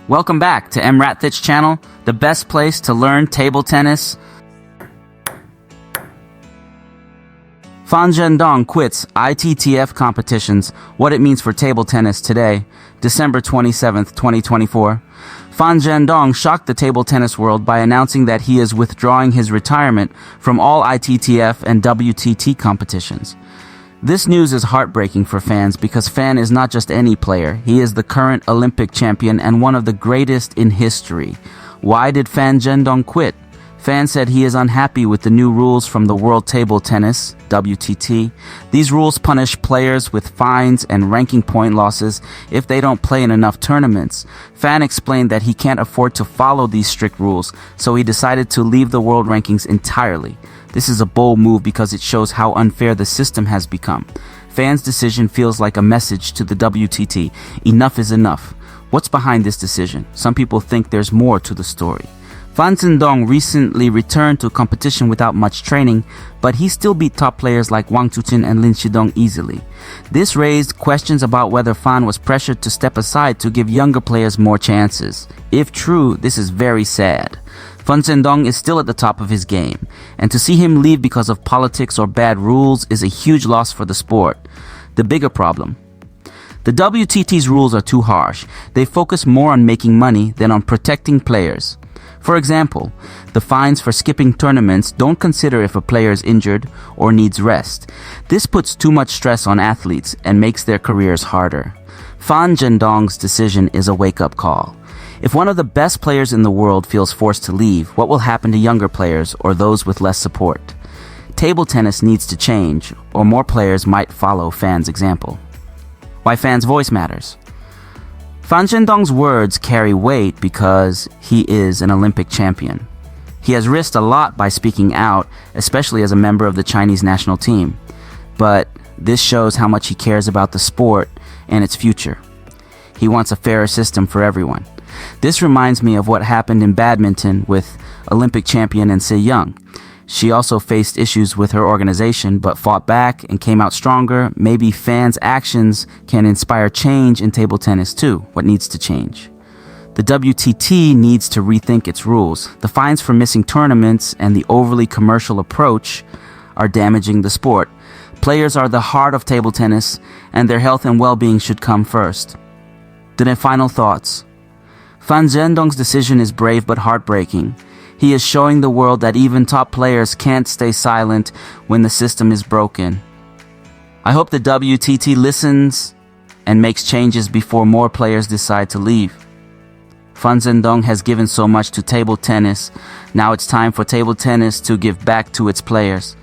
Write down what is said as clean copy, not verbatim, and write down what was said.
Welcome back to EmRatThich channel, the best place to learn table tennis. Fan Zhendong quits ITTF competitions, what it means for table tennis today, December 27, 2024. Fan Zhendong shocked the table tennis world by announcing that he is withdrawing his retirement from all ITTF and WTT competitions. This news is heartbreaking for fans because Fan is not just any player. He is the current Olympic champion and one of the greatest in history. Why did Fan Zhendong quit? Fan said he is unhappy with the new rules from the World Table Tennis, WTT. These rules punish players with fines and ranking point losses if they don't play in enough tournaments. Fan explained that he can't afford to follow these strict rules, so he decided to leave the world rankings entirely. This is a bold move because it shows how unfair the system has become. Fan's decision feels like a message to the WTT. Enough is enough. What's behind this decision? Some people think there's more to the story. Fan Zhendong recently returned to competition without much training, but he still beat top players like Wang Chuqin and Lin Shidong easily. This raised questions about whether Fan was pressured to step aside to give younger players more chances. If true, this is very sad. Fan Zhendong is still at the top of his game, and to see him leave because of politics or bad rules is a huge loss for the sport. The bigger problem: the WTT's rules are too harsh. They focus more on making money than on protecting players. For example, the fines for skipping tournaments don't consider if a player is injured or needs rest. This puts too much stress on athletes and makes their careers harder. Fan Zhendong's decision is a wake-up call. If one of the best players in the world feels forced to leave, what will happen to younger players or those with less support? Table tennis needs to change, or more players might follow Fan's example. Why Fan's voice matters. Fan Zhendong's words carry weight because he is an Olympic champion. He has risked a lot by speaking out, especially as a member of the Chinese national team. But this shows how much he cares about the sport and its future. He wants a fairer system for everyone. This reminds me of what happened in badminton with Olympic champion Se Young. She also faced issues with her organization, but fought back and came out stronger. Maybe fans' actions can inspire change in table tennis too. What needs to change? The WTT needs to rethink its rules. The fines for missing tournaments and the overly commercial approach are damaging the sport. Players are the heart of table tennis, and their health and well-being should come first. Then final thoughts. Fan Zhendong's decision is brave but heartbreaking. He is showing the world that even top players can't stay silent when the system is broken. I hope the WTT listens and makes changes before more players decide to leave. Fan Zhendong has given so much to table tennis. Now it's time for table tennis to give back to its players.